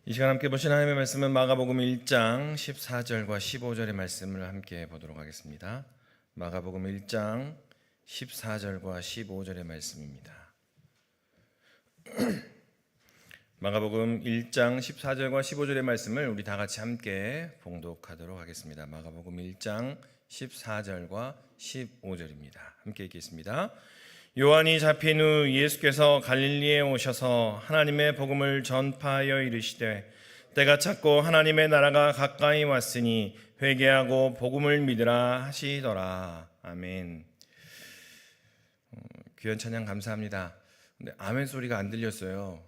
이 시간 함께 보신 하나님의 말씀은 마가복음 1장 14절과 15절의 말씀을 함께 보도록 하겠습니다. 마가복음 1장 14절과 15절의 말씀입니다. 마가복음 1장 14절과 15절의 말씀을 우리 다 같이 함께 봉독하도록 하겠습니다. 마가복음 1장 14절과 15절입니다. 함께 읽겠습니다. 요한이 잡힌 후 예수께서 갈릴리에 오셔서 하나님의 복음을 전파하여 이르시되 때가 찼고 하나님의 나라가 가까이 왔으니 회개하고 복음을 믿으라 하시더라. 아멘. 귀한 찬양 감사합니다. 근데 아멘 소리가 안 들렸어요.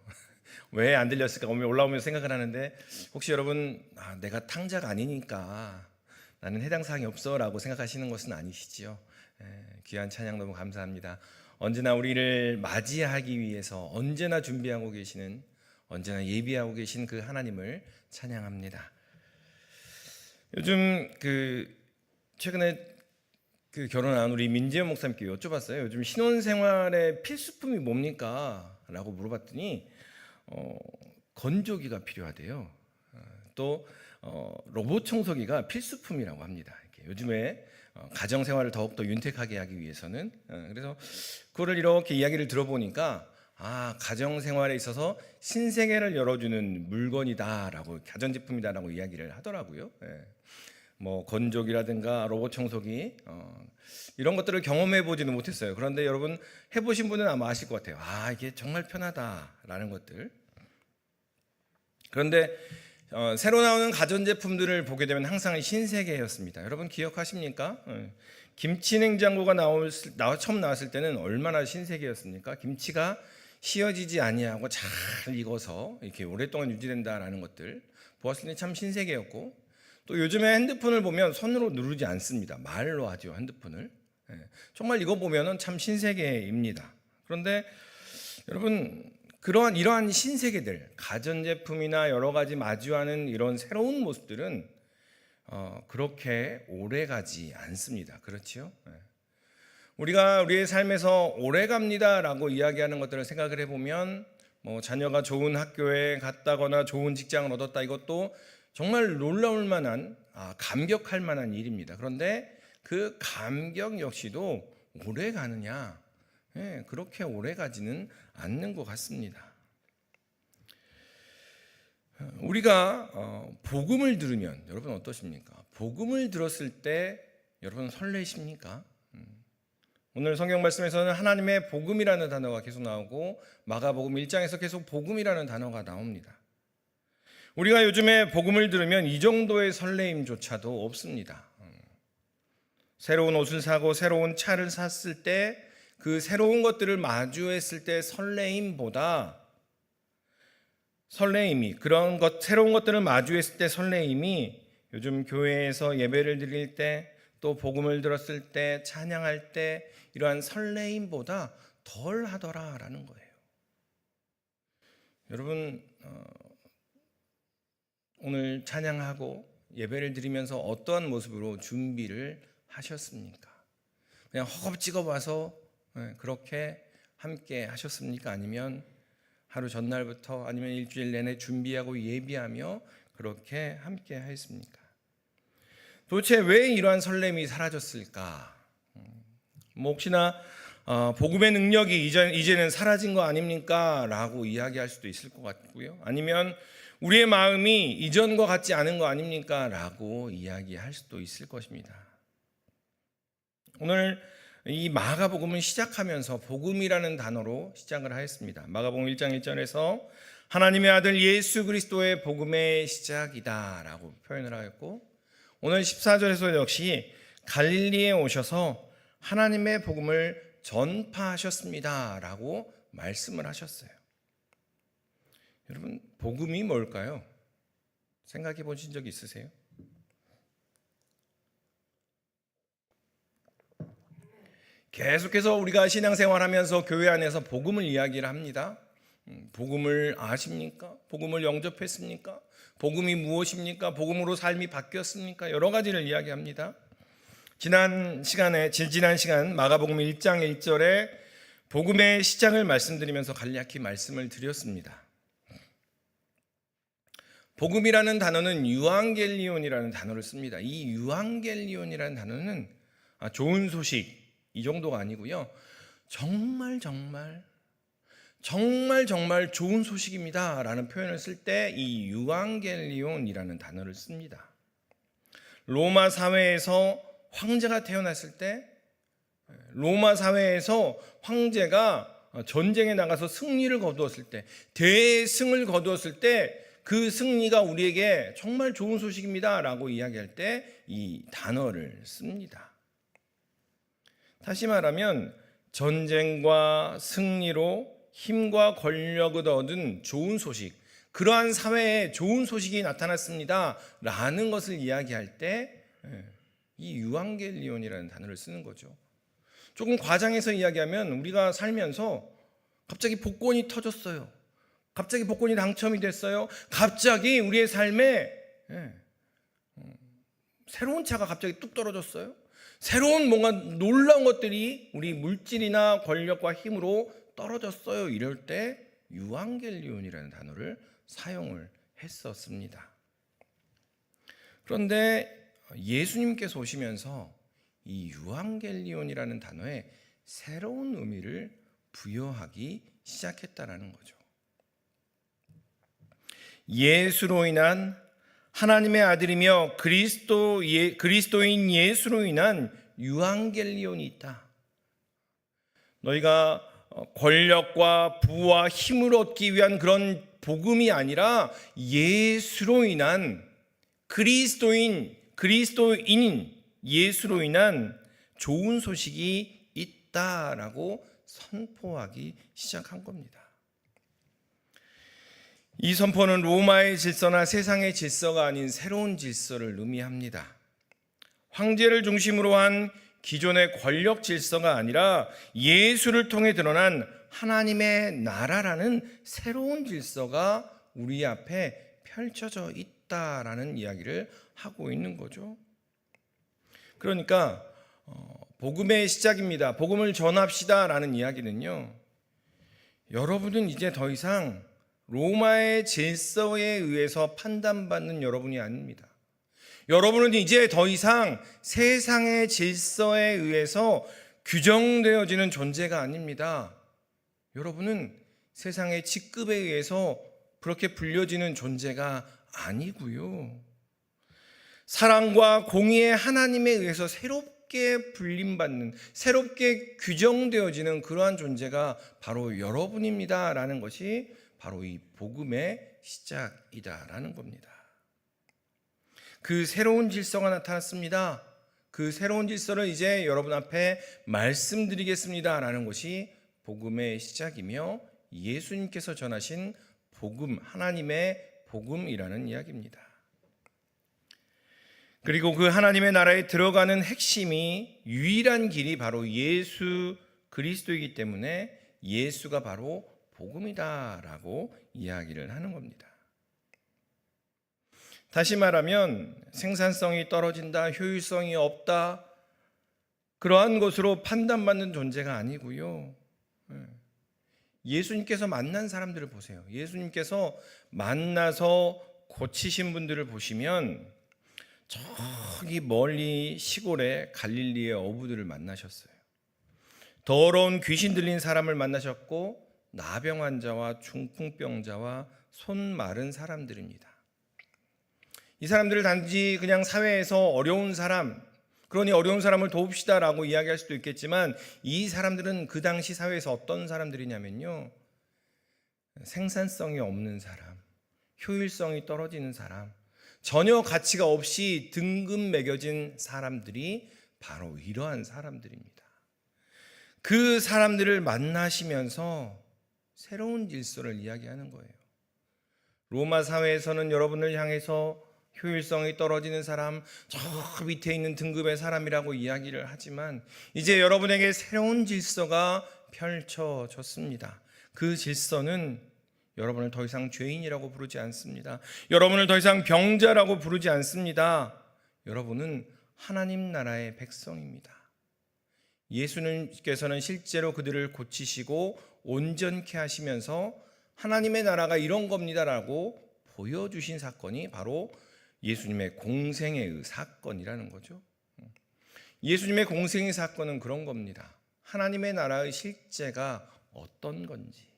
왜 안 들렸을까? 올라오면서 생각을 하는데 혹시 여러분 내가 탕자가 아니니까 나는 해당 사항이 없어 라고 생각하시는 것은 아니시지요? 귀한 찬양 너무 감사합니다. 언제나 우리를 맞이하기 위해서 언제나 준비하고 계시는, 언제나 예비하고 계신 그 하나님을 찬양합니다. 요즘 최근에 결혼한 우리 민재현 목사님께 여쭤봤어요. 요즘 신혼생활의 필수품이 뭡니까? 라고 물어봤더니 건조기가 필요하대요. 또 로봇 청소기가 필수품이라고 합니다. 요즘에 가정생활을 더욱더 윤택하게 하기 위해서는. 그래서 그거를 이렇게 이야기를 들어보니까 가정생활에 있어서 신세계를 열어주는 물건이다라고, 가전제품이다라고 이야기를 하더라고요. 뭐 건조기라든가 로봇 청소기 이런 것들을 경험해 보지는 못했어요. 그런데 여러분 해보신 분은 아마 아실 것 같아요. 이게 정말 편하다라는 것들. 그런데 새로 나오는 가전제품들을 보게 되면 항상 신세계였습니다. 여러분 기억하십니까? 김치 냉장고가 처음 나왔을 때는 얼마나 신세계였습니까? 김치가 씌어지지 아니하고 잘 익어서 이렇게 오랫동안 유지된다라는 것들 보았을 때 참 신세계였고, 또 요즘에 핸드폰을 보면 손으로 누르지 않습니다. 말로 하죠, 핸드폰을. 정말 이거 보면은 참 신세계입니다. 그런데 여러분 이러한 신세계들, 가전제품이나 여러 가지 마주하는 이런 새로운 모습들은 그렇게 오래가지 않습니다. 그렇지요? 우리가 우리의 삶에서 오래갑니다라고 이야기하는 것들을 생각을 해보면 자녀가 좋은 학교에 갔다거나 좋은 직장을 얻었다, 이것도 정말 놀라울 만한, 감격할 만한 일입니다. 그런데 그 감격 역시도 오래 가느냐? 그렇게 오래 가지는 않는 것 같습니다. 우리가 복음을 들으면 여러분 어떠십니까? 복음을 들었을 때 여러분 설레십니까? 오늘 성경 말씀에서는 하나님의 복음이라는 단어가 계속 나오고 마가복음 1장에서 계속 복음이라는 단어가 나옵니다. 우리가 요즘에 복음을 들으면 이 정도의 설레임조차도 없습니다. 새로운 옷을 사고 새로운 차를 샀을 때 그 새로운 것들을 마주했을 때 새로운 것들을 마주했을 때 설레임이 요즘 교회에서 예배를 드릴 때, 또 복음을 들었을 때, 찬양할 때 이러한 설레임보다 덜 하더라라는 거예요. 여러분 오늘 찬양하고 예배를 드리면서 어떠한 모습으로 준비를 하셨습니까? 그냥 허겁지겁 와서 그렇게 함께 하셨습니까? 아니면 하루 전날부터, 아니면 일주일 내내 준비하고 예비하며 그렇게 함께 하였습니까? 도대체 왜 이러한 설렘이 사라졌을까? 혹시나 복음의 능력이 이제는 사라진 거 아닙니까? 라고 이야기할 수도 있을 것 같고요. 아니면 우리의 마음이 이전과 같지 않은 거 아닙니까? 라고 이야기할 수도 있을 것입니다. 오늘 이 마가복음을 시작하면서 복음이라는 단어로 시작을 하였습니다. 마가복음 1장 1절에서 하나님의 아들 예수 그리스도의 복음의 시작이다 라고 표현을 하였고, 오늘 14절에서 역시 갈릴리에 오셔서 하나님의 복음을 전파하셨습니다 라고 말씀을 하셨어요. 여러분 복음이 뭘까요? 생각해 보신 적 있으세요? 계속해서 우리가 신앙생활하면서 교회 안에서 복음을 이야기를 합니다. 복음을 아십니까? 복음을 영접했습니까? 복음이 무엇입니까? 복음으로 삶이 바뀌었습니까? 여러 가지를 이야기합니다. 지난 시간 마가복음 1장 1절에 복음의 시작을 말씀드리면서 간략히 말씀을 드렸습니다. 복음이라는 단어는 유앙겔리온이라는 단어를 씁니다. 이 유앙겔리온이라는 단어는 좋은 소식 이 정도가 아니고요. 정말 좋은 소식입니다라는 표현을 쓸 때 이 유앙겔리온이라는 단어를 씁니다. 로마 사회에서 황제가 태어났을 때, 로마 사회에서 황제가 전쟁에 나가서 승리를 거두었을 때, 대승을 거두었을 때 그 승리가 우리에게 정말 좋은 소식입니다 라고 이야기할 때 이 단어를 씁니다. 다시 말하면 전쟁과 승리로 힘과 권력을 얻은 좋은 소식, 그러한 사회에 좋은 소식이 나타났습니다 라는 것을 이야기할 때 이 유앙겔리온이라는 단어를 쓰는 거죠. 조금 과장해서 이야기하면 우리가 살면서 갑자기 복권이 터졌어요. 갑자기 복권이 당첨이 됐어요. 갑자기 우리의 삶에 새로운 차가 갑자기 뚝 떨어졌어요. 새로운 뭔가 놀라운 것들이 우리 물질이나 권력과 힘으로 떨어졌어요. 이럴 때 유앙겔리온이라는 단어를 사용을 했었습니다. 그런데 예수님께서 오시면서 이 유앙겔리온이라는 단어에 새로운 의미를 부여하기 시작했다라는 거죠. 예수로 인한 하나님의 아들이며 그리스도인 예수로 인한 유앙겔리온이 있다. 너희가 권력과 부와 힘을 얻기 위한 그런 복음이 아니라 예수로 인한 그리스도인 예수로 인한 좋은 소식이 있다라고 선포하기 시작한 겁니다. 이 선포는 로마의 질서나 세상의 질서가 아닌 새로운 질서를 의미합니다. 황제를 중심으로 한 기존의 권력 질서가 아니라 예수를 통해 드러난 하나님의 나라라는 새로운 질서가 우리 앞에 펼쳐져 있다라는 이야기를 하고 있는 거죠. 그러니까 복음의 시작입니다. 복음을 전합시다라는 이야기는요. 여러분은 이제 더 이상 로마의 질서에 의해서 판단받는 여러분이 아닙니다. 여러분은 이제 더 이상 세상의 질서에 의해서 규정되어지는 존재가 아닙니다. 여러분은 세상의 직급에 의해서 그렇게 불려지는 존재가 아니고요. 사랑과 공의의 하나님에 의해서 새롭게 불림받는, 새롭게 규정되어지는 그러한 존재가 바로 여러분입니다라는 것이 바로 이 복음의 시작이다라는 겁니다. 그 새로운 질서가 나타났습니다. 그 새로운 질서를 이제 여러분 앞에 말씀드리겠습니다라는 것이 복음의 시작이며 예수님께서 전하신 복음, 하나님의 복음이라는 이야기입니다. 그리고 그 하나님의 나라에 들어가는 핵심이 유일한 길이 바로 예수 그리스도이기 때문에 예수가 바로 복음이다라고 이야기를 하는 겁니다. 다시 말하면 생산성이 떨어진다, 효율성이 없다, 그러한 것으로 판단받는 존재가 아니고요. 예수님께서 만난 사람들을 보세요. 예수님께서 만나서 고치신 분들을 보시면 저기 멀리 시골에 갈릴리의 어부들을 만나셨어요. 더러운 귀신 들린 사람을 만나셨고 나병 환자와 중풍병자와 손 마른 사람들입니다. 이 사람들을 단지 그냥 사회에서 어려운 사람, 그러니 어려운 사람을 도웁시다라고 이야기할 수도 있겠지만 이 사람들은 그 당시 사회에서 어떤 사람들이냐면요. 생산성이 없는 사람, 효율성이 떨어지는 사람, 전혀 가치가 없이 등급 매겨진 사람들이 바로 이러한 사람들입니다. 그 사람들을 만나시면서 새로운 질서를 이야기하는 거예요. 로마 사회에서는 여러분을 향해서 효율성이 떨어지는 사람, 저 밑에 있는 등급의 사람이라고 이야기를 하지만 이제 여러분에게 새로운 질서가 펼쳐졌습니다. 그 질서는 여러분을 더 이상 죄인이라고 부르지 않습니다. 여러분을 더 이상 병자라고 부르지 않습니다. 여러분은 하나님 나라의 백성입니다. 예수님께서는 실제로 그들을 고치시고 온전케 하시면서 하나님의 나라가 이런 겁니다라고 보여주신 사건이 바로 예수님의 공생의 사건이라는 거죠. 예수님의 공생의 사건은 그런 겁니다. 하나님의 나라의 실제가 어떤 건지,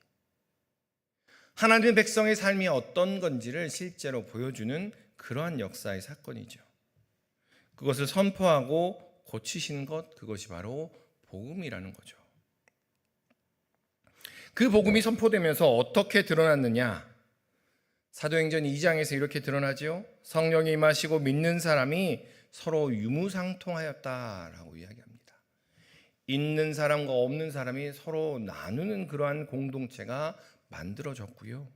하나님의 백성의 삶이 어떤 건지를 실제로 보여주는 그러한 역사의 사건이죠. 그것을 선포하고 고치신 것, 그것이 바로 복음이라는 거죠. 그 복음이 선포되면서 어떻게 드러났느냐? 사도행전 2장에서 이렇게 드러나죠. 성령이 임하시고 믿는 사람이 서로 유무상통하였다라고 이야기합니다. 있는 사람과 없는 사람이 서로 나누는 그러한 공동체가 만들어졌고요.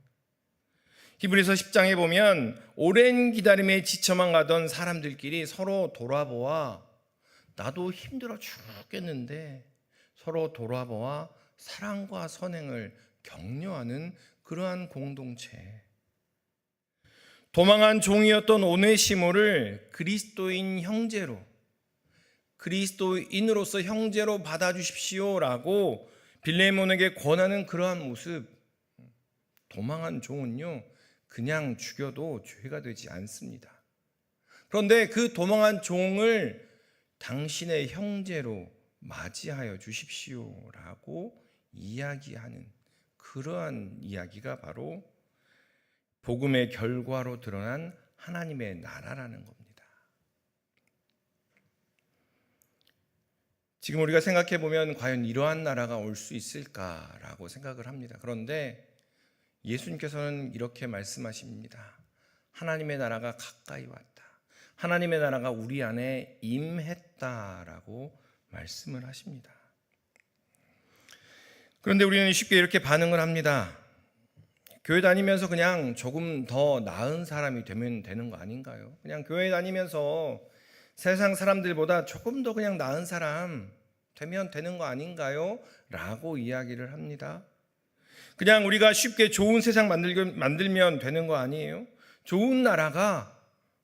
히브리서 10장에 보면 오랜 기다림에 지쳐만 가던 사람들끼리 서로 돌아보아 나도 힘들어 죽겠는데 서로 돌아보아 사랑과 선행을 격려하는 그러한 공동체. 도망한 종이었던 오네시모를 그리스도인 형제로, 그리스도인으로서 형제로 받아주십시오라고 빌레몬에게 권하는 그러한 모습. 도망한 종은요, 그냥 죽여도 죄가 되지 않습니다. 그런데 그 도망한 종을 당신의 형제로 맞이하여 주십시오라고 이야기하는 그러한 이야기가 바로 복음의 결과로 드러난 하나님의 나라라는 겁니다. 지금 우리가 생각해 보면 과연 이러한 나라가 올 수 있을까라고 생각을 합니다. 그런데 예수님께서는 이렇게 말씀하십니다. 하나님의 나라가 가까이 왔다. 하나님의 나라가 우리 안에 임했다라고 말씀을 하십니다. 그런데 우리는 쉽게 이렇게 반응을 합니다. 교회 다니면서 그냥 조금 더 나은 사람이 되면 되는 거 아닌가요? 그냥 교회 다니면서 세상 사람들보다 조금 더 그냥 나은 사람 되면 되는 거 아닌가요? 라고 이야기를 합니다. 그냥 우리가 쉽게 좋은 세상 만들면 되는 거 아니에요? 좋은 나라가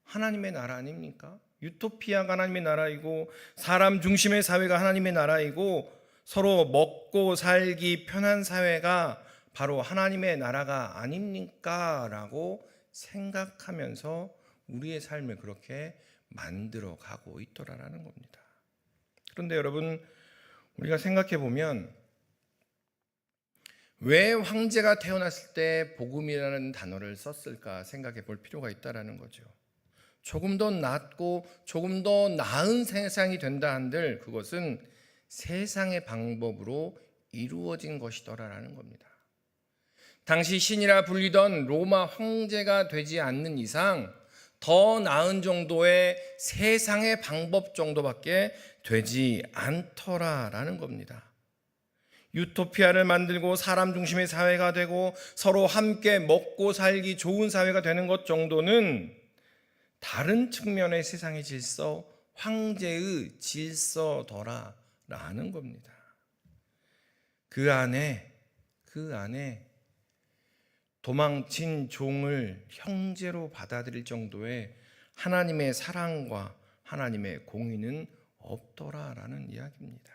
하나님의 나라 아닙니까? 유토피아가 하나님의 나라이고 사람 중심의 사회가 하나님의 나라이고 서로 먹고 살기 편한 사회가 바로 하나님의 나라가 아닙니까? 라고 생각하면서 우리의 삶을 그렇게 만들어 가고 있더라라는 겁니다. 그런데 여러분, 우리가 생각해 보면 왜 황제가 태어났을 때 복음이라는 단어를 썼을까 생각해 볼 필요가 있다라는 거죠. 조금 더 낫고 조금 더 나은 세상이 된다 한들 그것은 세상의 방법으로 이루어진 것이더라라는 겁니다. 당시 신이라 불리던 로마 황제가 되지 않는 이상 더 나은 정도의 세상의 방법 정도밖에 되지 않더라라는 겁니다. 유토피아를 만들고 사람 중심의 사회가 되고 서로 함께 먹고 살기 좋은 사회가 되는 것 정도는 다른 측면의 세상의 질서, 황제의 질서더라라는 겁니다. 그 안에 도망친 종을 형제로 받아들일 정도의 하나님의 사랑과 하나님의 공의는 없더라라는 이야기입니다.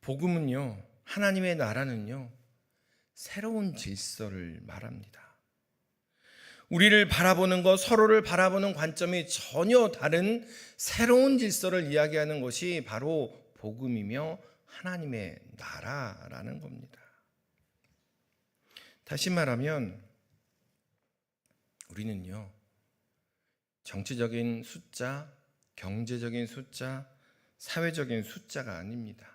복음은요, 하나님의 나라는요, 새로운 질서를 말합니다. 우리를 바라보는 것, 서로를 바라보는 관점이 전혀 다른 새로운 질서를 이야기하는 것이 바로 복음이며 하나님의 나라라는 겁니다. 다시 말하면 우리는요, 정치적인 숫자, 경제적인 숫자, 사회적인 숫자가 아닙니다.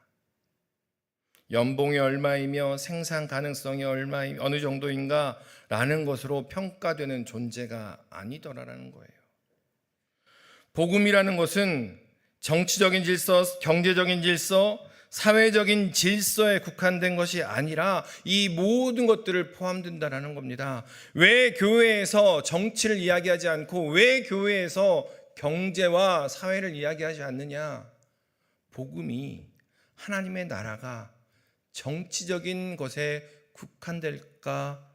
연봉이 얼마이며 생산 가능성이 어느 정도인가 라는 것으로 평가되는 존재가 아니더라라는 거예요. 복음이라는 것은 정치적인 질서, 경제적인 질서, 사회적인 질서에 국한된 것이 아니라 이 모든 것들을 포함된다라는 겁니다. 왜 교회에서 정치를 이야기하지 않고 왜 교회에서 경제와 사회를 이야기하지 않느냐? 복음이 하나님의 나라가 정치적인 것에 국한될까?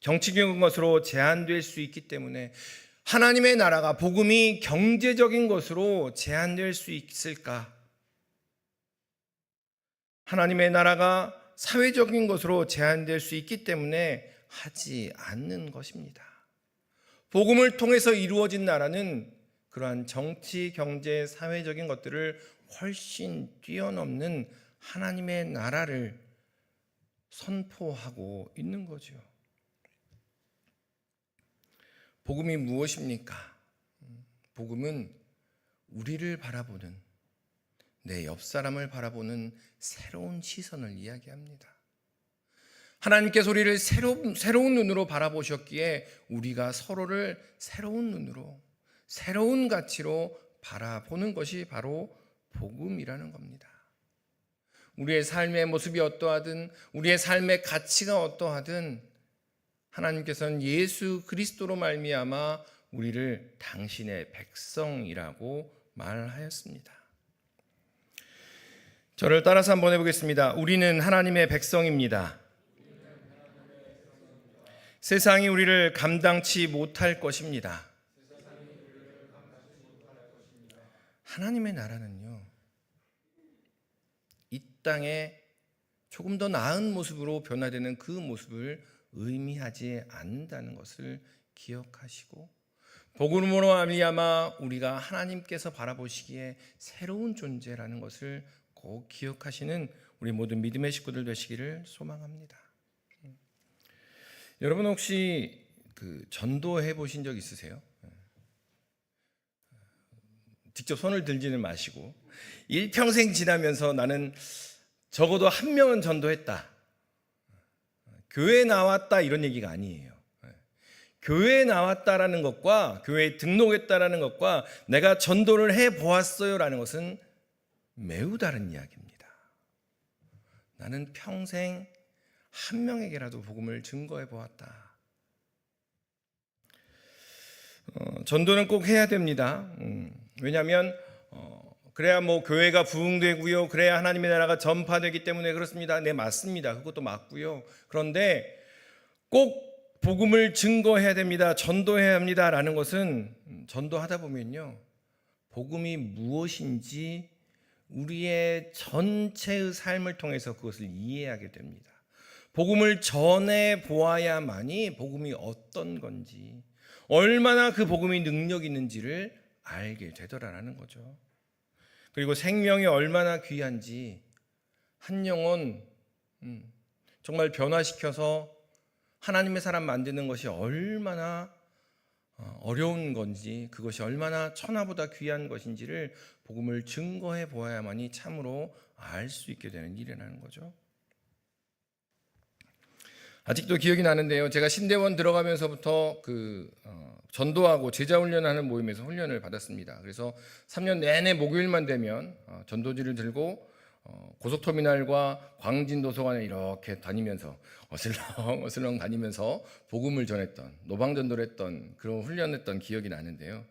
정치적인 것으로 제한될 수 있기 때문에 하나님의 나라가 복음이 경제적인 것으로 제한될 수 있을까? 하나님의 나라가 사회적인 것으로 제한될 수 있기 때문에 하지 않는 것입니다. 복음을 통해서 이루어진 나라는 그러한 정치, 경제, 사회적인 것들을 훨씬 뛰어넘는 하나님의 나라를 선포하고 있는 거죠. 복음이 무엇입니까? 복음은 우리를 바라보는, 내 옆 사람을 바라보는 새로운 시선을 이야기합니다. 하나님께서 우리를 새로운 눈으로 바라보셨기에 우리가 서로를 새로운 눈으로, 새로운 가치로 바라보는 것이 바로 복음이라는 겁니다. 우리의 삶의 모습이 어떠하든, 우리의 삶의 가치가 어떠하든 하나님께서는 예수 그리스도로 말미암아 우리를 당신의 백성이라고 말하였습니다. 저를 따라서 한번 해보겠습니다. 우리는 하나님의 백성입니다. 세상이 우리를 감당치 못할 것입니다. 하나님의 나라는요, 이 땅에 조금 더 나은 모습으로 변화되는 그 모습을 의미하지 않는다는 것을 기억하시고, 복음으로 말미암아 우리가 하나님께서 바라보시기에 새로운 존재라는 것을 꼭 기억하시는 우리 모든 믿음의 식구들 되시기를 소망합니다. 여러분 혹시 전도해 보신 적 있으세요? 직접 손을 들지는 마시고, 일평생 지나면서 나는 적어도 한 명은 전도했다, 교회에 나왔다, 이런 얘기가 아니에요. 교회에 나왔다라는 것과 교회에 등록했다라는 것과 내가 전도를 해 보았어요라는 것은 매우 다른 이야기입니다. 나는 평생 한 명에게라도 복음을 증거해 보았다. 전도는 꼭 해야 됩니다. 왜냐하면 그래야 교회가 부흥되고요, 그래야 하나님의 나라가 전파되기 때문에 그렇습니다. 네, 맞습니다. 그것도 맞고요. 그런데 꼭 복음을 증거해야 됩니다, 전도해야 합니다라는 것은 전도하다 보면요, 복음이 무엇인지 우리의 전체의 삶을 통해서 그것을 이해하게 됩니다. 복음을 전해 보아야만이 복음이 어떤 건지, 얼마나 그 복음이 능력 있는지를 알게 되더라라는 거죠. 그리고 생명이 얼마나 귀한지, 한 영혼 정말 변화시켜서 하나님의 사람 만드는 것이 얼마나 어려운 건지, 그것이 얼마나 천하보다 귀한 것인지를 복음을 증거해 보아야만이 참으로 알 수 있게 되는 일이라는 거죠. 아직도 기억이 나는데요, 제가 신대원 들어가면서부터 전도하고 제자 훈련하는 모임에서 훈련을 받았습니다. 그래서 3년 내내 목요일만 되면 전도지를 들고 고속터미널과 광진도서관에 이렇게 다니면서 어슬렁 다니면서 복음을 전했던, 노방전도를 했던, 그런 훈련했던 기억이 나는데요.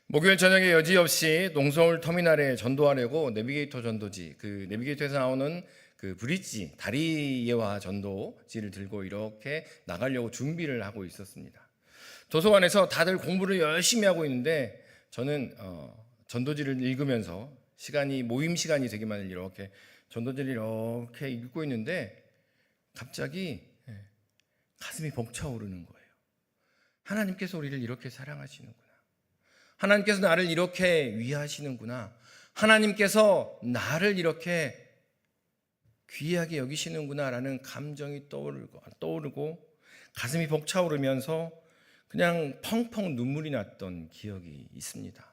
목요일 저녁에 여지없이 농서울 터미널에 전도하려고 내비게이터 전도지, 그 내비게이터에서 나오는 그 브릿지, 다리예화 전도지를 들고 이렇게 나가려고 준비를 하고 있었습니다. 도서관에서 다들 공부를 열심히 하고 있는데 저는 전도지를 읽으면서 모임 시간이 되기만 이렇게 전도지를 이렇게 읽고 있는데 갑자기 가슴이 벅차오르는 거예요. 하나님께서 우리를 이렇게 사랑하시는구나. 하나님께서 나를 이렇게 위하시는구나. 하나님께서 나를 이렇게 귀하게 여기시는구나라는 감정이 떠오르고 가슴이 벅차오르면서 그냥 펑펑 눈물이 났던 기억이 있습니다.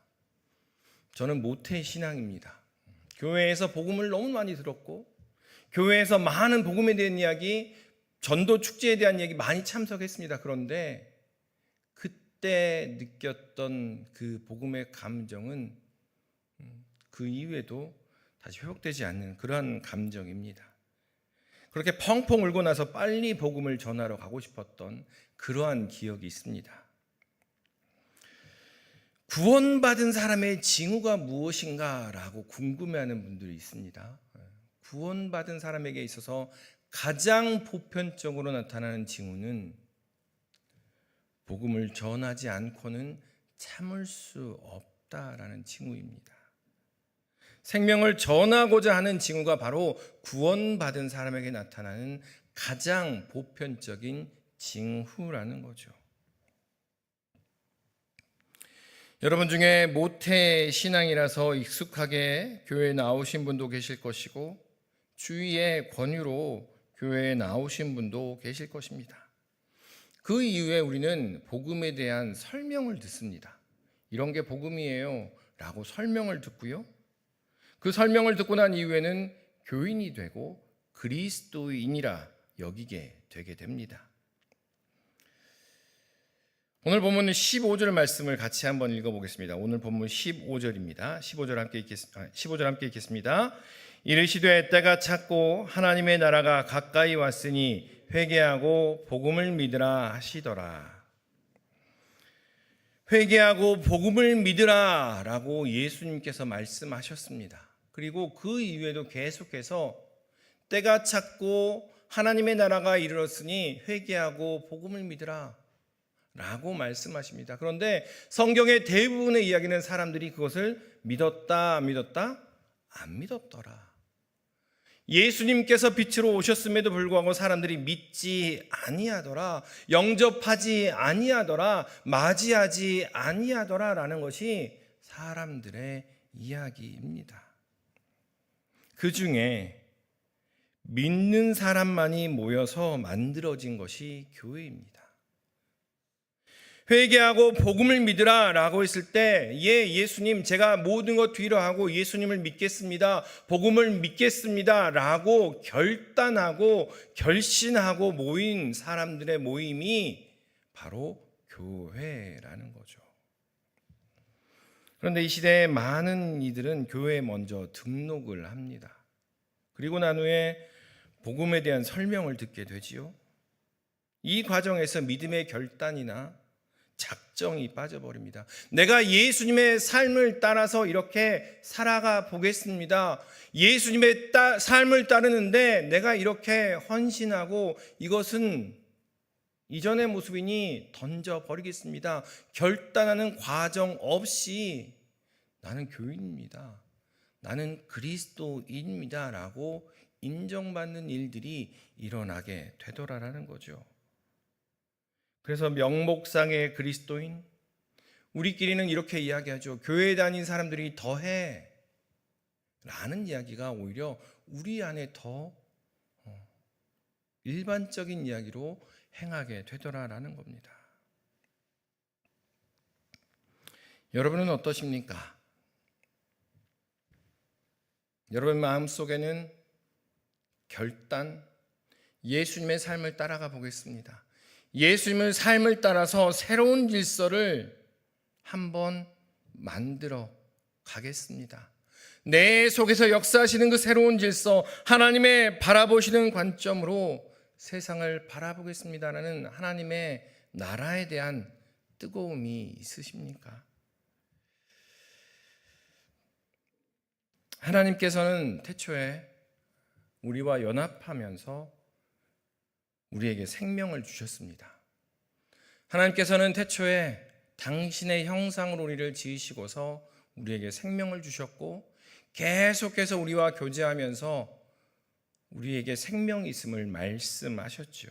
저는 모태 신앙입니다. 교회에서 복음을 너무 많이 들었고, 교회에서 많은 복음에 대한 이야기, 전도 축제에 대한 이야기 많이 참석했습니다. 그런데 그때 느꼈던 그 복음의 감정은 그 이후에도 다시 회복되지 않는 그러한 감정입니다. 그렇게 펑펑 울고 나서 빨리 복음을 전하러 가고 싶었던 그러한 기억이 있습니다. 구원받은 사람의 징후가 무엇인가라고 궁금해하는 분들이 있습니다. 구원받은 사람에게 있어서 가장 보편적으로 나타나는 징후는 복음을 전하지 않고는 참을 수 없다라는 징후입니다. 생명을 전하고자 하는 징후가 바로 구원받은 사람에게 나타나는 가장 보편적인 징후라는 거죠. 여러분 중에 모태 신앙이라서 익숙하게 교회에 나오신 분도 계실 것이고 주위의 권유로 교회에 나오신 분도 계실 것입니다. 그 이후에 우리는 복음에 대한 설명을 듣습니다. 이런 게 복음이에요 라고 설명을 듣고요. 그 설명을 듣고 난 이후에는 교인이 되고 그리스도인이라 여기게 되게 됩니다. 오늘 본문 15절 말씀을 같이 한번 읽어보겠습니다. 오늘 본문 15절입니다. 15절 함께 읽겠습니다. 이르시되 때가 찼고 하나님의 나라가 가까이 왔으니 회개하고 복음을 믿으라 하시더라. 회개하고 복음을 믿으라 라고 예수님께서 말씀하셨습니다. 그리고 그 이후에도 계속해서 때가 찼고 하나님의 나라가 이르렀으니 회개하고 복음을 믿으라 라고 말씀하십니다. 그런데 성경의 대부분의 이야기는 사람들이 그것을 믿었다, 안 믿었다? 안 믿었더라. 예수님께서 빛으로 오셨음에도 불구하고 사람들이 믿지 아니하더라, 영접하지 아니하더라, 맞이하지 아니하더라 라는 것이 사람들의 이야기입니다. 그 중에 믿는 사람만이 모여서 만들어진 것이 교회입니다. 회개하고 복음을 믿으라 라고 했을 때 예수님 제가 모든 것 뒤로 하고 예수님을 믿겠습니다, 복음을 믿겠습니다 라고 결단하고 결신하고 모인 사람들의 모임이 바로 교회라는 거죠. 그런데 이 시대에 많은 이들은 교회에 먼저 등록을 합니다. 그리고 난 후에 복음에 대한 설명을 듣게 되지요. 이 과정에서 믿음의 결단이나 작정이 빠져버립니다. 내가 예수님의 삶을 따라서 이렇게 살아가 보겠습니다. 예수님의 삶을 따르는데 내가 이렇게 헌신하고 이것은 이전의 모습이니 던져버리겠습니다. 결단하는 과정 없이 나는 교인입니다, 나는 그리스도인입니다 라고 인정받는 일들이 일어나게 되더라라는 거죠. 그래서 명목상의 그리스도인, 우리끼리는 이렇게 이야기하죠. 교회 다닌 사람들이 더해 라는 이야기가 오히려 우리 안에 더 일반적인 이야기로 행하게 되더라라는 겁니다. 여러분은 어떠십니까? 여러분 마음속에는 결단, 예수님의 삶을 따라가 보겠습니다, 예수님의 삶을 따라서 새로운 질서를 한번 만들어 가겠습니다, 내 속에서 역사하시는 그 새로운 질서, 하나님의 바라보시는 관점으로 세상을 바라보겠습니다라는 하나님의 나라에 대한 뜨거움이 있으십니까? 하나님께서는 태초에 우리와 연합하면서 우리에게 생명을 주셨습니다. 하나님께서는 태초에 당신의 형상으로 우리를 지으시고서 우리에게 생명을 주셨고 계속해서 우리와 교제하면서 우리에게 생명이 있음을 말씀하셨죠.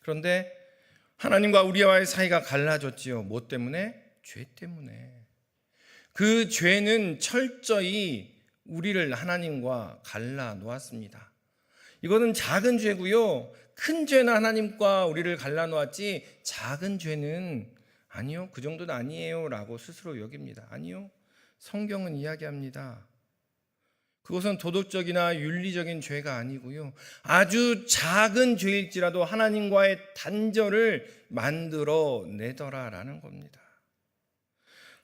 그런데 하나님과 우리와의 사이가 갈라졌지요. 뭐 때문에? 죄 때문에. 그 죄는 철저히 우리를 하나님과 갈라 놓았습니다. 이거는 작은 죄고요, 큰 죄는 하나님과 우리를 갈라 놓았지 작은 죄는 아니요, 그 정도는 아니에요 라고 스스로 여깁니다. 아니요, 성경은 이야기합니다. 그것은 도덕적이나 윤리적인 죄가 아니고요, 아주 작은 죄일지라도 하나님과의 단절을 만들어 내더라라는 겁니다.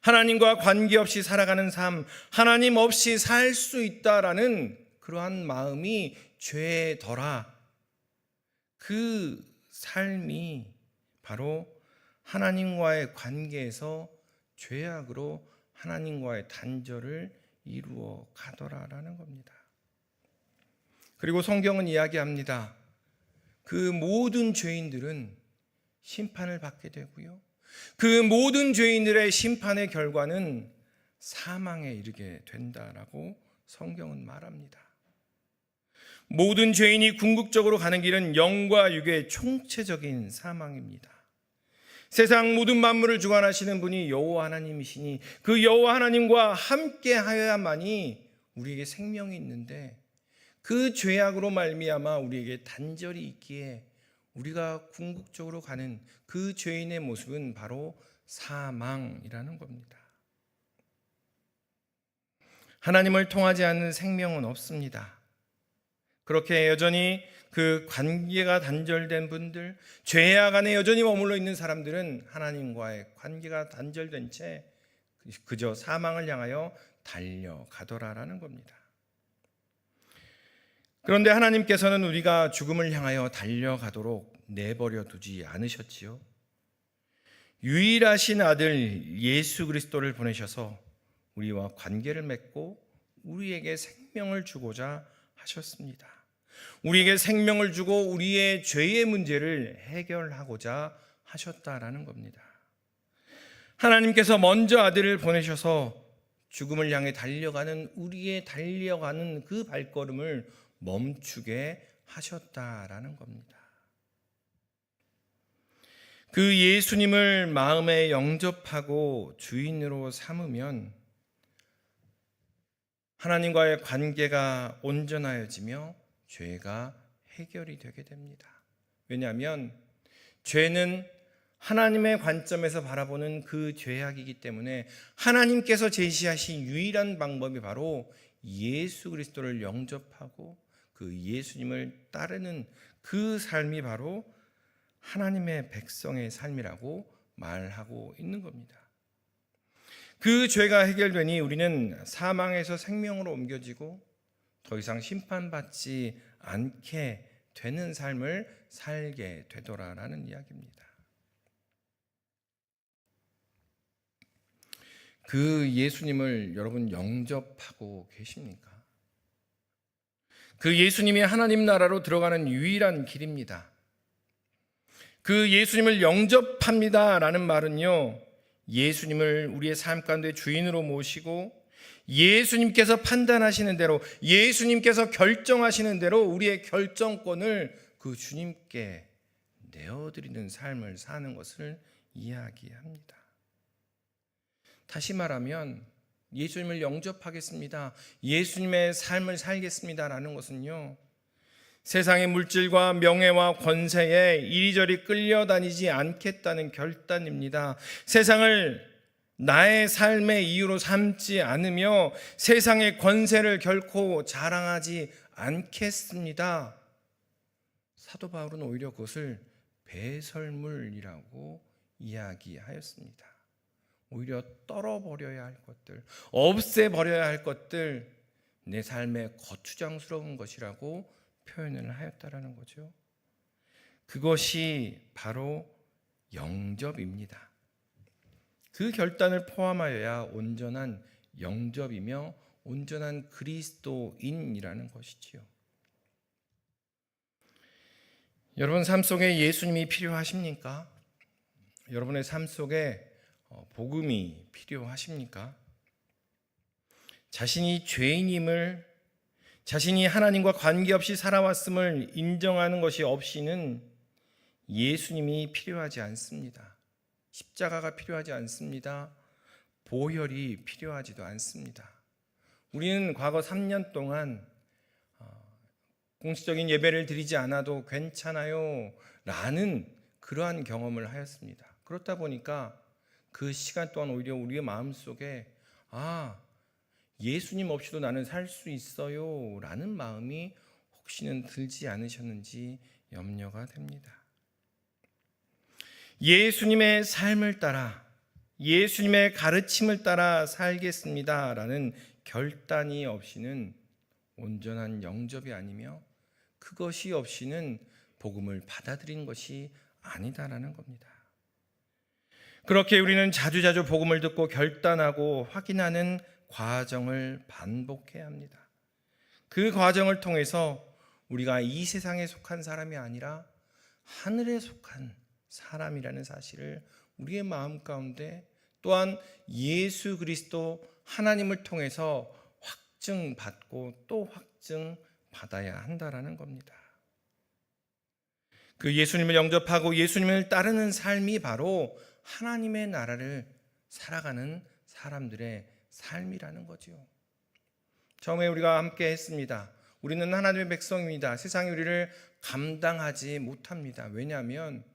하나님과 관계없이 살아가는 삶, 하나님 없이 살 수 있다라는 그러한 마음이 죄더라. 그 삶이 바로 하나님과의 관계에서 죄악으로 하나님과의 단절을 이루어 가더라라는 겁니다. 그리고 성경은 이야기합니다. 그 모든 죄인들은 심판을 받게 되고요, 그 모든 죄인들의 심판의 결과는 사망에 이르게 된다라고 성경은 말합니다. 모든 죄인이 궁극적으로 가는 길은 영과 육의 총체적인 사망입니다. 세상 모든 만물을 주관하시는 분이 여호와 하나님이시니 그 여호와 하나님과 함께 하여야만이 우리에게 생명이 있는데, 그 죄악으로 말미암아 우리에게 단절이 있기에 우리가 궁극적으로 가는 그 죄인의 모습은 바로 사망이라는 겁니다. 하나님을 통하지 않는 생명은 없습니다. 그렇게 여전히 그 관계가 단절된 분들, 죄악 안에 여전히 머물러 있는 사람들은 하나님과의 관계가 단절된 채 그저 사망을 향하여 달려가더라라는 겁니다. 그런데 하나님께서는 우리가 죽음을 향하여 달려가도록 내버려 두지 않으셨지요. 유일하신 아들 예수 그리스도를 보내셔서 우리와 관계를 맺고 우리에게 생명을 주고자 하셨습니다. 우리에게 생명을 주고 우리의 죄의 문제를 해결하고자 하셨다라는 겁니다. 하나님께서 먼저 아들을 보내셔서 죽음을 향해 달려가는 우리의 달려가는 그 발걸음을 멈추게 하셨다라는 겁니다. 그 예수님을 마음에 영접하고 주인으로 삼으면 하나님과의 관계가 온전하여지며 죄가 해결이 되게 됩니다. 왜냐하면 죄는 하나님의 관점에서 바라보는 그 죄악이기 때문에 하나님께서 제시하신 유일한 방법이 바로 예수 그리스도를 영접하고 그 예수님을 따르는 그 삶이 바로 하나님의 백성의 삶이라고 말하고 있는 겁니다. 그 죄가 해결되니 우리는 사망에서 생명으로 옮겨지고 더 이상 심판받지 않게 되는 삶을 살게 되더라라는 이야기입니다. 그 예수님을 여러분 영접하고 계십니까? 그 예수님이 하나님 나라로 들어가는 유일한 길입니다. 그 예수님을 영접합니다라는 말은요, 예수님을 우리의 삶 가운데 주인으로 모시고 예수님께서 판단하시는 대로, 예수님께서 결정하시는 대로 우리의 결정권을 그 주님께 내어드리는 삶을 사는 것을 이야기합니다. 다시 말하면 예수님을 영접하겠습니다, 예수님의 삶을 살겠습니다라는 것은요, 세상의 물질과 명예와 권세에 이리저리 끌려다니지 않겠다는 결단입니다. 세상을 나의 삶의 이유로 삼지 않으며 세상의 권세를 결코 자랑하지 않겠습니다. 사도 바울은 오히려 그것을 배설물이라고 이야기하였습니다. 오히려 떨어버려야 할 것들, 없애버려야 할 것들, 내 삶에 거추장스러운 것이라고 표현을 하였다라는 거죠. 그것이 바로 영접입니다. 그 결단을 포함하여야 온전한 영접이며 온전한 그리스도인이라는 것이지요. 여러분 삶 속에 예수님이 필요하십니까? 여러분의 삶 속에 복음이 필요하십니까? 자신이 죄인임을, 자신이 하나님과 관계없이 살아왔음을 인정하는 것이 없이는 예수님이 필요하지 않습니다. 십자가가 필요하지 않습니다. 보혈이 필요하지도 않습니다. 우리는 과거 3년 동안 공식적인 예배를 드리지 않아도 괜찮아요 라는 그러한 경험을 하였습니다. 그렇다 보니까 그 시간 동안 오히려 우리의 마음속에 예수님 없이도 나는 살 수 있어요 라는 마음이 혹시는 들지 않으셨는지 염려가 됩니다. 예수님의 삶을 따라, 예수님의 가르침을 따라 살겠습니다 라는 결단이 없이는 온전한 영접이 아니며 그것이 없이는 복음을 받아들인 것이 아니다라는 겁니다. 그렇게 우리는 자주자주 복음을 듣고 결단하고 확인하는 과정을 반복해야 합니다. 그 과정을 통해서 우리가 이 세상에 속한 사람이 아니라 하늘에 속한 사람이라는 사실을 우리의 마음 가운데, 또한 예수 그리스도 하나님을 통해서 확증받고 또 받아야 한다라는 겁니다. 그 예수님을 영접하고 예수님을 따르는 삶이 바로 하나님의 나라를 살아가는 사람들의 삶이라는 거죠. 처음에 우리가 함께 했습니다. 우리는 하나님의 백성입니다. 세상이 우리를 감당하지 못합니다. 왜냐하면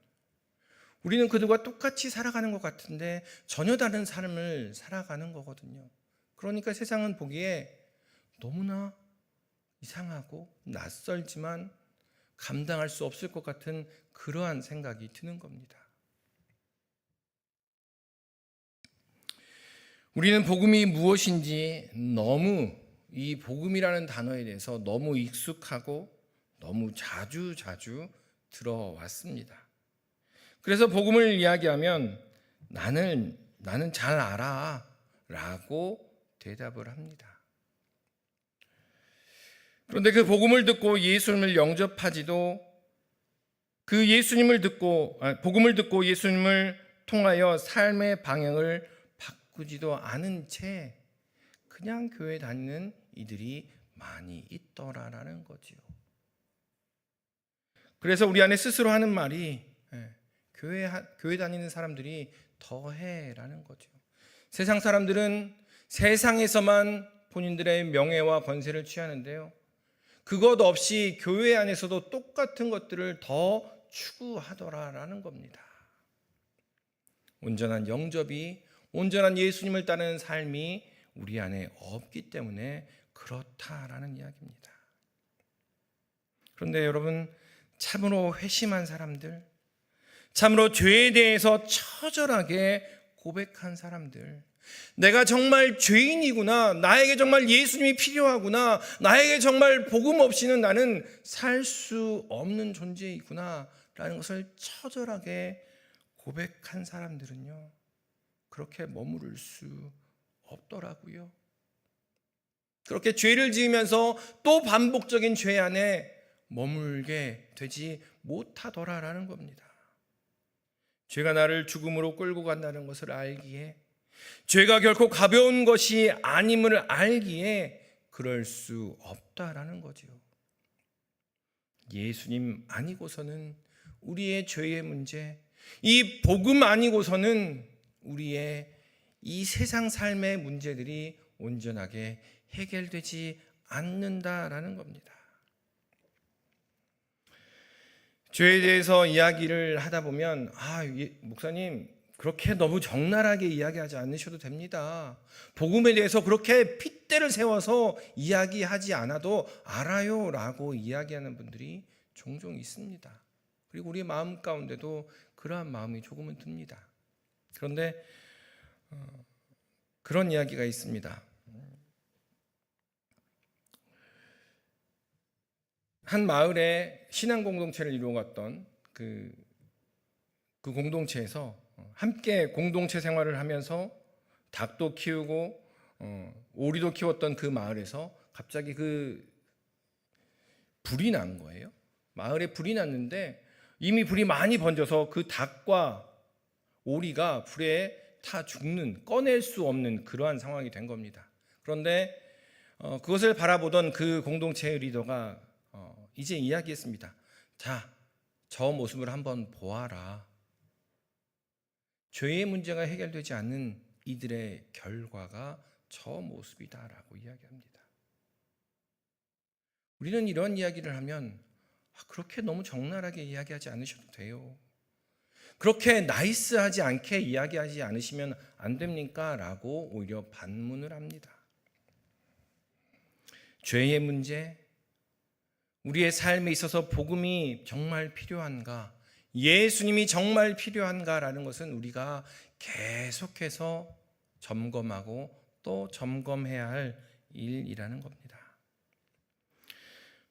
우리는 그들과 똑같이 살아가는 것 같은데 전혀 다른 삶을 살아가는 거거든요. 그러니까 세상은 보기에 너무나 이상하고 낯설지만 감당할 수 없을 것 같은 그러한 생각이 드는 겁니다. 우리는 복음이 무엇인지 너무 이 복음이라는 단어에 대해서 너무 익숙하고 너무 자주 들어왔습니다. 그래서 복음을 이야기하면 나는 잘 알아 라고 대답을 합니다. 그런데 그 복음을 듣고 예수님을 영접하지도 그 복음을 듣고 예수님을 통하여 삶의 방향을 바꾸지도 않은 채 그냥 교회 다니는 이들이 많이 있더라라는 거지요. 그래서 우리 안에 스스로 하는 말이 교회 다니는 사람들이 더해라는 거죠. 세상 사람들은 세상에서만 본인들의 명예와 권세를 취하는데요. 그것 없이 교회 안에서도 똑같은 것들을 더 추구하더라라는 겁니다. 온전한 영접이, 온전한 예수님을 따르는 삶이 우리 안에 없기 때문에 그렇다라는 이야기입니다. 그런데 여러분, 참으로 회심한 사람들, 참으로 죄에 대해서 처절하게 고백한 사람들, 내가 정말 죄인이구나, 나에게 정말 예수님이 필요하구나, 나에게 정말 복음 없이는 나는 살 수 없는 존재이구나 라는 것을 처절하게 고백한 사람들은요, 그렇게 머무를 수 없더라고요. 그렇게 죄를 지으면서 또 반복적인 죄 안에 머물게 되지 못하더라라는 겁니다. 죄가 나를 죽음으로 끌고 간다는 것을 알기에, 죄가 결코 가벼운 것이 아님을 알기에 그럴 수 없다라는 거죠. 예수님 아니고서는 우리의 죄의 문제, 이 복음 아니고서는 우리의 이 세상 삶의 문제들이 온전하게 해결되지 않는다라는 겁니다. 죄에 대해서 이야기를 하다 보면 목사님 그렇게 너무 적나라하게 이야기하지 않으셔도 됩니다. 복음에 대해서 그렇게 핏대를 세워서 이야기하지 않아도 알아요 라고 이야기하는 분들이 종종 있습니다. 그리고 우리 마음 가운데도 그러한 마음이 조금은 듭니다. 그런데 그런 이야기가 있습니다. 한 마을에 신앙 공동체를 이루어갔던 그 공동체에서 함께 공동체 생활을 하면서 닭도 키우고 오리도 키웠던 그 마을에서 갑자기 그 불이 난 거예요. 마을에 불이 났는데 이미 불이 많이 번져서 그 닭과 오리가 불에 타 죽는, 꺼낼 수 없는 그러한 상황이 된 겁니다. 그런데 그것을 바라보던 그 공동체의 리더가 이제 이야기했습니다. 자, 저 모습을 한번 보아라. 죄의 문제가 해결되지 않는 이들의 결과가 저 모습이다라고 이야기합니다. 우리는 이런 이야기를 하면 그렇게 너무 적나라하게 이야기하지 않으셔도 돼요. 그렇게 나이스하지 않게 이야기하지 않으시면 안 됩니까? 라고 오히려 반문을 합니다. 죄의 문제, 우리의 삶에 있어서 복음이 정말 필요한가, 예수님이 정말 필요한가라는 것은 우리가 계속해서 점검하고 또 점검해야 할 일이라는 겁니다.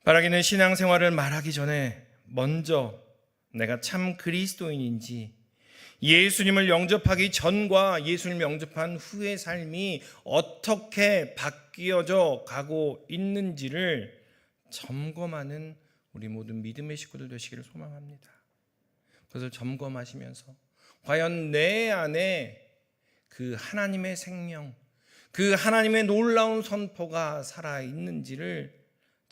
바라기는 신앙생활을 말하기 전에 먼저 내가 참 그리스도인인지, 예수님을 영접하기 전과 예수님을 영접한 후의 삶이 어떻게 바뀌어져 가고 있는지를 점검하는 우리 모든 믿음의 식구들 되시기를 소망합니다. 그것을 점검하시면서 과연 내 안에 그 하나님의 생명, 그 하나님의 놀라운 선포가 살아있는지를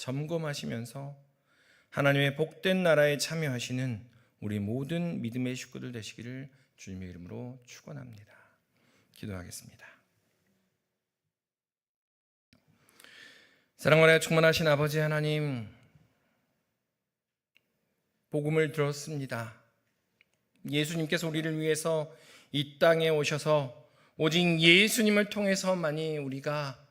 점검하시면서 하나님의 복된 나라에 참여하시는 우리 모든 믿음의 식구들 되시기를 주님의 이름으로 축원합니다. 기도하겠습니다. 사랑과 충만하신 아버지 하나님, 복음을 들었습니다. 예수님께서 우리를 위해서 이 땅에 오셔서 오직 예수님을 통해서만이 우리가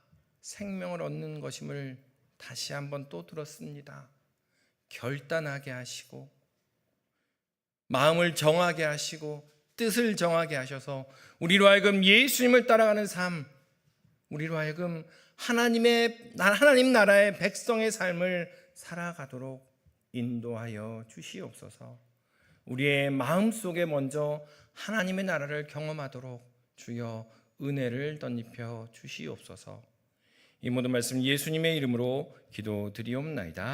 생명을 얻는 것임을 다시 한번 또 들었습니다. 결단하게 하시고 마음을 정하게 하시고 뜻을 정하게 하셔서 우리로 하여금 예수님을 따라가는 삶, 우리로 하여금 하나님 나라의 백성의 삶을 살아가도록 인도하여 주시옵소서. 우리의 마음속에 먼저 하나님의 나라를 경험하도록 주여 은혜를 덧입혀 주시옵소서. 이 모든 말씀 예수님의 이름으로 기도드리옵나이다.